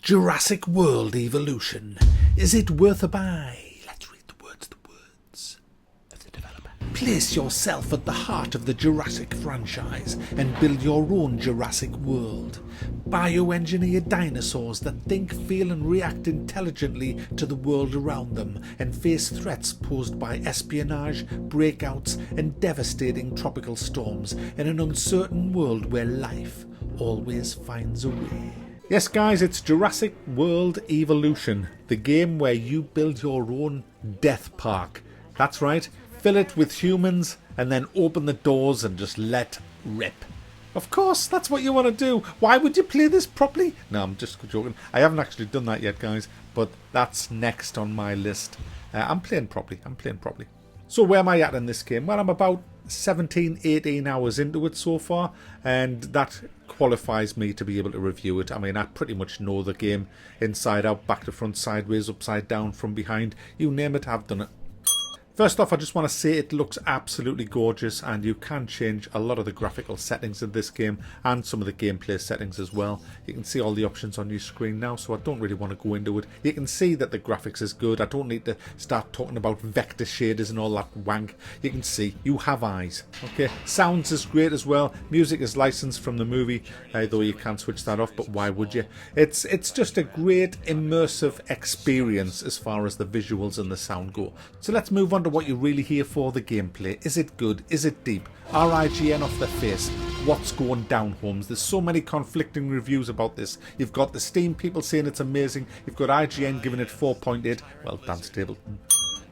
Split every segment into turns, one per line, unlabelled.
Jurassic World Evolution. Is it worth a buy? Let's read the words of the developer. Place yourself at the heart of the Jurassic franchise and build your own Jurassic World. Bioengineer dinosaurs that think, feel and react intelligently to the world around them and face threats posed by espionage, breakouts and devastating tropical storms in an uncertain world where life always finds a way. Yes guys, it's Jurassic World Evolution, the game where you build your own death park. That's right, fill it with humans and then open the doors and just let rip. Of course, that's what you want to do. Why would you play this properly? No, I'm just joking. I haven't actually done that yet guys, but that's next on my list. I'm playing properly. So where am I at in this game? Well, I'm about 17-18 hours into it so far, and that qualifies me to be able to review it. I mean, I pretty much know the game inside out, back to front, sideways, upside down, from behind, you name it, I've done it. First off, I just want to say it looks absolutely gorgeous, and you can change a lot of the graphical settings in this game and some of the gameplay settings as well. You can see all the options on your screen now, so I don't really want to go into it. You can see that the graphics is good. I don't need to start talking about vector shaders and all that wank. You can see, you have eyes. Okay, sounds is great as well. Music is licensed from the movie, though you can switch that off, but why would you? It's just a great immersive experience as far as the visuals and the sound go. So let's move on to what you're really here for, the gameplay. Is it good? Is it deep? Are IGN off their face? What's going down, Holmes? There's so many conflicting reviews about this. You've got the Steam people saying it's amazing. You've got IGN giving it 4.8. Well, that's table.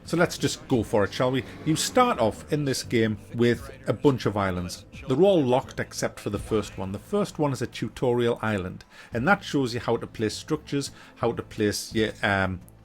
So let's just go for it, shall we? You start off in this game with a bunch of islands. They're all locked except for the first one. The first one is a tutorial island, and that shows you how to place structures, how to place your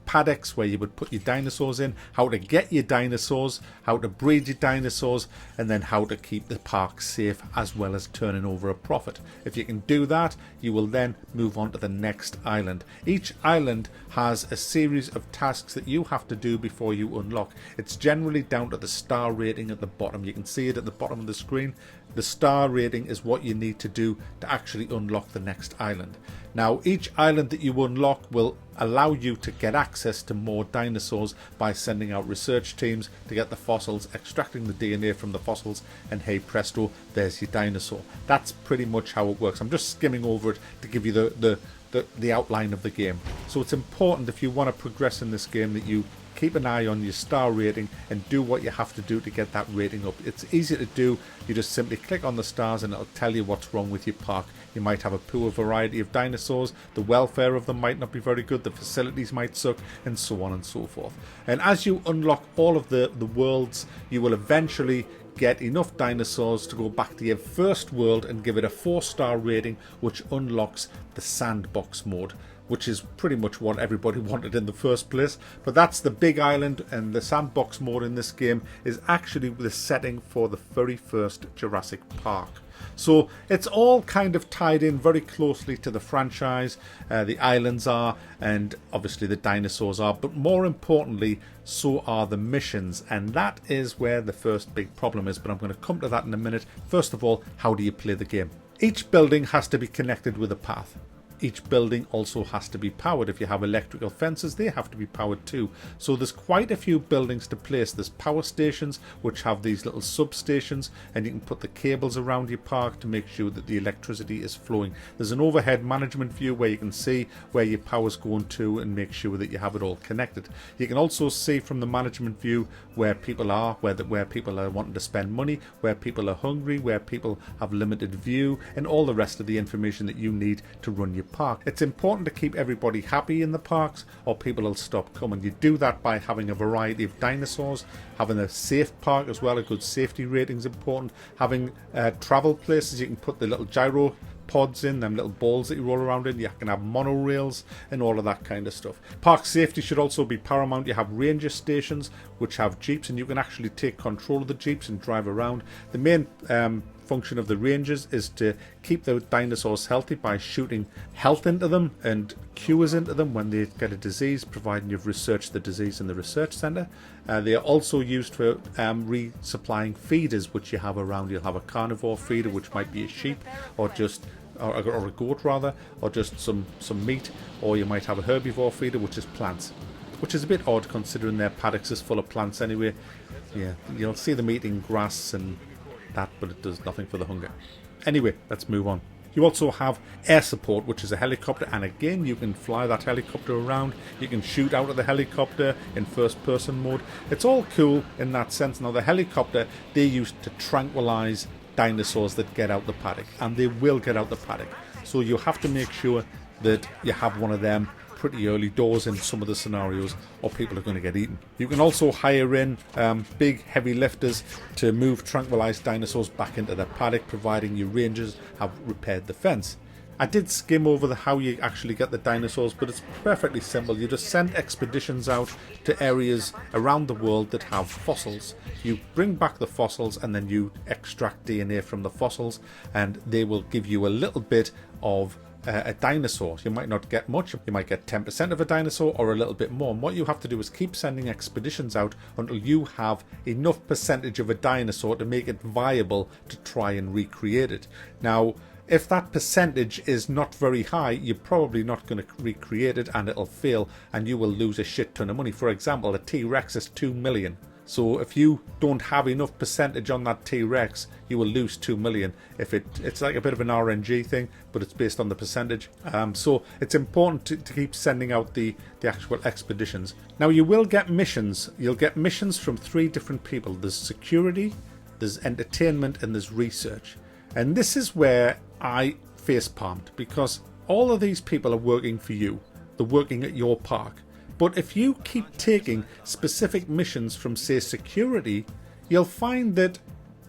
paddocks where you would put your dinosaurs in, how to get your dinosaurs, how to breed your dinosaurs, and then how to keep the park safe as well as turning over a profit. If you can do that, you will then move on to the next island. Each island has a series of tasks that you have to do before you unlock. It's generally down to the star rating at the bottom. You can see it at the bottom of the screen. The star rating is what you need to do to actually unlock the next island. Now, each island that you unlock will allow you to get access to more dinosaurs by sending out research teams to get the fossils, extracting the DNA from the fossils, and hey presto, there's your dinosaur. That's pretty much how it works. I'm just skimming over it to give you the outline of the game. So it's important, if you want to progress in this game, that you keep an eye on your star rating and do what you have to do to get that rating up. It's easy to do. You just simply click on the stars and it'll tell you what's wrong with your park. You might have a poor variety of dinosaurs, the welfare of them might not be very good, the facilities might suck, and so on and so forth. And as you unlock all of the worlds, you will eventually get enough dinosaurs to go back to your first world and give it a 4-star rating, which unlocks the sandbox mode, which is pretty much what everybody wanted in the first place. But that's the big island, and the sandbox mode in this game is actually the setting for the very first Jurassic Park. So it's all kind of tied in very closely to the franchise. The islands are, and obviously the dinosaurs are, but more importantly, so are the missions, and that is where the first big problem is, but I'm going to come to that in a minute. First of all, how do you play the game? Each building has to be connected with a path. Each building also has to be powered. If you have electrical fences, they have to be powered too. So there's quite a few buildings to place. There's power stations which have these little substations, and you can put the cables around your park to make sure that the electricity is flowing. There's an overhead management view where you can see where your power's going to and make sure that you have it all connected. You can also see from the management view where people are, where people are wanting to spend money, where people are hungry, where people have limited view, and all the rest of the information that you need to run your park. It's important to keep everybody happy in the parks or people will stop coming. You do that by having a variety of dinosaurs, having a safe park as well. A good safety rating is important. Having travel places, you can put the little gyro pods in, them little balls that you roll around in. You can have monorails and all of that kind of stuff. Park safety should also be paramount. You have ranger stations which have jeeps, and you can actually take control of the jeeps and drive around. The main function of the rangers is to keep the dinosaurs healthy by shooting health into them and cures into them when they get a disease, providing you've researched the disease in the research centre. They are also used for resupplying feeders which you have around. You'll have a carnivore feeder which might be a sheep or just or a goat rather, or just some meat, or you might have a herbivore feeder, which is plants, which is a bit odd considering their paddocks is full of plants anyway. Yeah, you'll see them eating grass and that, but it does nothing for the hunger. Anyway, let's move on. You also have air support, which is a helicopter, and again you can fly that helicopter around. You can shoot out of the helicopter in first person mode. It's all cool in that sense. Now the helicopter, they're used to tranquilize dinosaurs that get out the paddock, and they will get out the paddock. So you have to make sure that you have one of them pretty early doors in some of the scenarios, or people are going to get eaten. You can also hire in big heavy lifters to move tranquilized dinosaurs back into their paddock, providing your rangers have repaired the fence. I did skim over how you actually get the dinosaurs, but it's perfectly simple. You just send expeditions out to areas around the world that have fossils. You bring back the fossils and then you extract DNA from the fossils, and they will give you a little bit of a dinosaur. You might not get much, you might get 10% of a dinosaur or a little bit more, and what you have to do is keep sending expeditions out until you have enough percentage of a dinosaur to make it viable to try and recreate it. Now if that percentage is not very high, you're probably not going to recreate it, and it'll fail and you will lose a shit ton of money. For example, a T-Rex is 2 million. So if you don't have enough percentage on that T-Rex, you will lose 2 million. It's like a bit of an RNG thing, but it's based on the percentage. So it's important to keep sending out the actual expeditions. Now you will get missions. You'll get missions from 3 different people. There's security, there's entertainment, and there's research. And this is where I face-palmed, because all of these people are working for you. They're working at your park. But if you keep taking specific missions from, say, security, you'll find that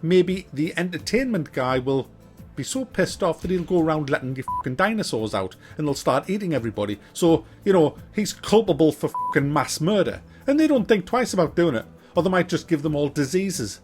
maybe the entertainment guy will be so pissed off that he'll go around letting the fucking dinosaurs out and they'll start eating everybody. So, you know, he's culpable for fucking mass murder. And they don't think twice about doing it. Or they might just give them all diseases.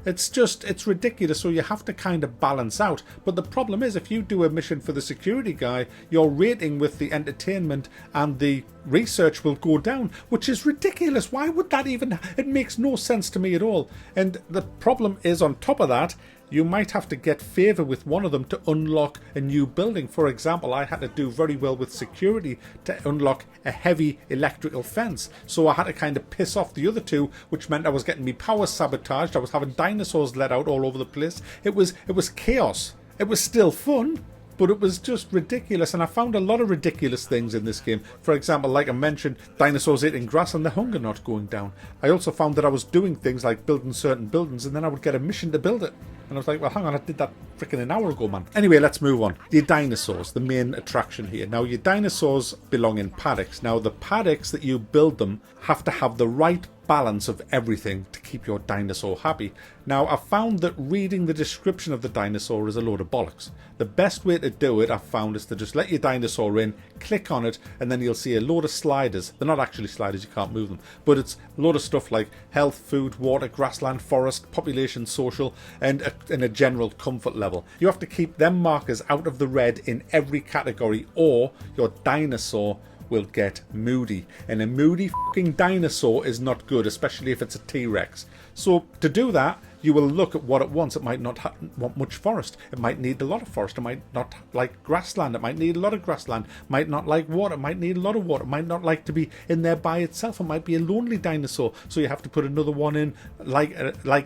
It's ridiculous, so you have to kind of balance out. But the problem is, if you do a mission for the security guy, your rating with the entertainment and the research will go down, which is ridiculous. Why would that even... It makes no sense to me at all. And the problem is, on top of that, you might have to get favour with one of them to unlock a new building. For example, I had to do very well with security to unlock a heavy electrical fence. So I had to kind of piss off the other 2, which meant I was getting me power sabotaged. I was having dinosaurs let out all over the place. It was chaos. It was still fun, but it was just ridiculous. And I found a lot of ridiculous things in this game. For example, like I mentioned, dinosaurs eating grass and the hunger not going down. I also found that I was doing things like building certain buildings, and then I would get a mission to build it. And I was like, well, hang on, I did that freaking an hour ago, man. Anyway, let's move on. Your dinosaurs, the main attraction here. Now, your dinosaurs belong in paddocks. Now, the paddocks that you build them have to have the right balance of everything to keep your dinosaur happy. Now, I found that reading the description of the dinosaur is a load of bollocks. The best way to do it, I've found, is to just let your dinosaur in, click on it, and then you'll see a load of sliders. They're not actually sliders, you can't move them, but it's a load of stuff like health, food, water, grassland, forest, population, social, and a general comfort level. You have to keep them markers out of the red in every category, or your dinosaur will get moody, and a moody fucking dinosaur is not good, especially if it's a T-Rex. So to do that, you will look at what it wants. It might not want much forest. It might need a lot of forest. It might not like grassland. It might need a lot of grassland. It might not like water. It might need a lot of water. It might not like to be in there by itself. It might be a lonely dinosaur. So you have to put another one in like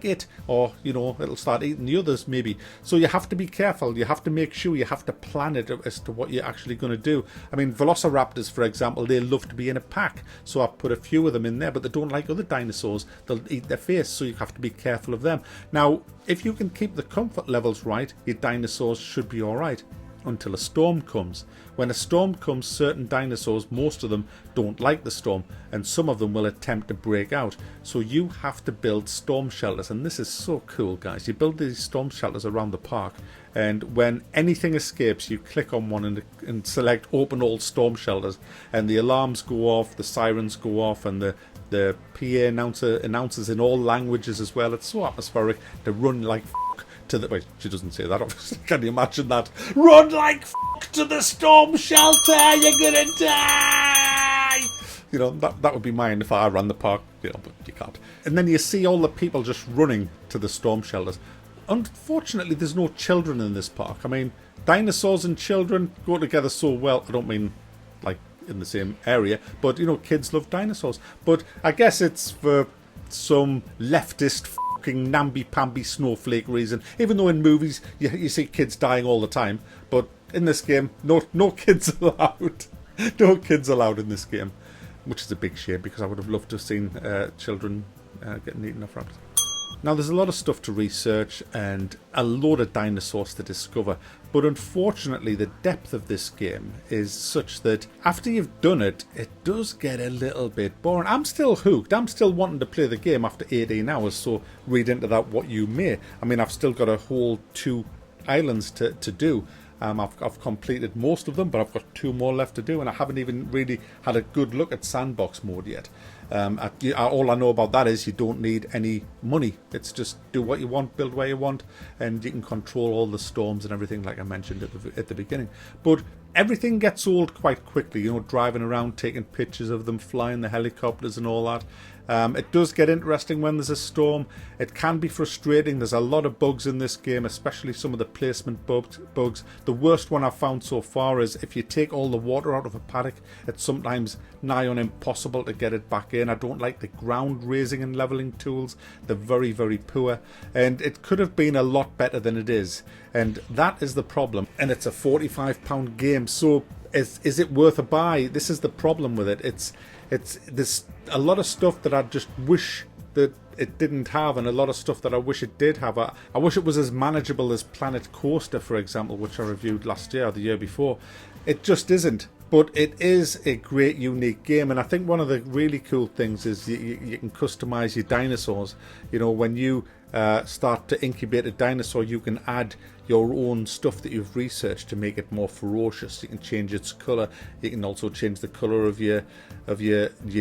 it, or, you know, it'll start eating the others maybe. So you have to be careful. You have to make sure you have to plan it as to what you're actually going to do. I mean, velociraptors, for example, they love to be in a pack. So I've put a few of them in there, but they don't like other dinosaurs. They'll eat their face, so you have to be careful of them. Now, if you can keep the comfort levels right, your dinosaurs should be alright. Until a storm comes. When a storm comes, certain dinosaurs, most of them, don't like the storm, and some of them will attempt to break out. So you have to build storm shelters, and this is so cool, guys. You build these storm shelters around the park, and when anything escapes, you click on one and select open all storm shelters, and the alarms go off, the sirens go off, and the PA announcer announces in all languages as well. It's so atmospheric to run like to the... Wait, she doesn't say that, obviously. Can you imagine that? Run like to the storm shelter, you're gonna die! You know, that would be mine if I ran the park, you know, but you can't. And then you see all the people just running to the storm shelters. unfortunately, there's no children in this park. I mean, dinosaurs and children go together so well. I don't mean like in the same area, but you know, kids love dinosaurs. But I guess it's for some leftist fucking namby-pamby snowflake reason. Even though in movies you see kids dying all the time, but in this game, no kids allowed. No kids allowed in this game, which is a big shame because I would have loved to have seen children getting eaten off rabbits. Now, there's a lot of stuff to research and a load of dinosaurs to discover, but unfortunately the depth of this game is such that after you've done it, it does get a little bit boring. I'm still hooked. I'm still wanting to play the game after 18 hours, so read into that what you may. I mean, I've still got a whole 2 islands to do. I've completed most of them, but I've got 2 more left to do, and I haven't even really had a good look at sandbox mode yet. All I know about that is you don't need any money. It's just do what you want, build where you want, and you can control all the storms and everything like I mentioned at the beginning. But everything gets old quite quickly, you know, driving around, taking pictures of them, flying the helicopters and all that. It does get interesting when there's a storm. It can be frustrating. There's a lot of bugs in this game, especially some of the placement bugs. The worst one I've found so far is if you take all the water out of a paddock, it's sometimes nigh on impossible to get it back in. I don't like the ground raising and leveling tools. They're very, very poor. And it could have been a lot better than it is. And that is the problem. And it's a £45 game. So is it worth a buy? This is the problem with it. There's a lot of stuff that I just wish that it didn't have, and a lot of stuff that I wish it did have. I wish it was as manageable as Planet Coaster, for example, which I reviewed last year or the year before. It just isn't. But it is a great, unique game, and I think one of the really cool things is you can customize your dinosaurs. You know, when you start to incubate a dinosaur, you can add your own stuff that you've researched to make it more ferocious. You can change its color. You can also change the color of your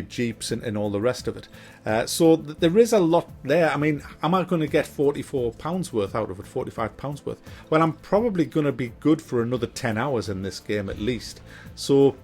Jeeps and all the rest of it. So there is a lot there. I mean, am I going to get £44 worth out of it? £45 worth? Well, I'm probably going to be good for another 10 hours in this game at least. So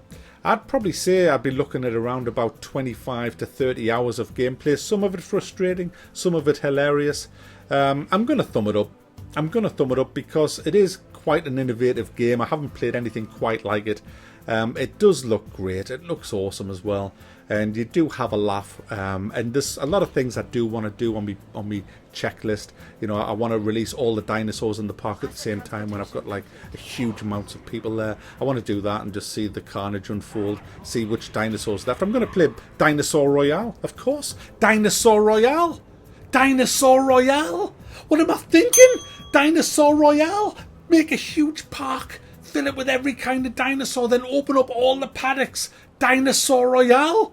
I'd probably say I'd be looking at around about 25 to 30 hours of gameplay. Some of it frustrating, some of it hilarious. I'm going to thumb it up. I'm going to thumb it up because it is quite an innovative game. I haven't played anything quite like it. It does look great. It looks awesome as well. And you do have a laugh. And there's a lot of things I do want to do on my checklist. You know, I want to release all the dinosaurs in the park at the same time when I've got like a huge amount of people there. I want to do that and just see the carnage unfold, see which dinosaurs left. I'm going to play Dinosaur Royale, of course. Dinosaur Royale? Dinosaur Royale? What am I thinking? Dinosaur Royale? Make a huge park, fill it with every kind of dinosaur, then open up all the paddocks. Dinosaur Royale?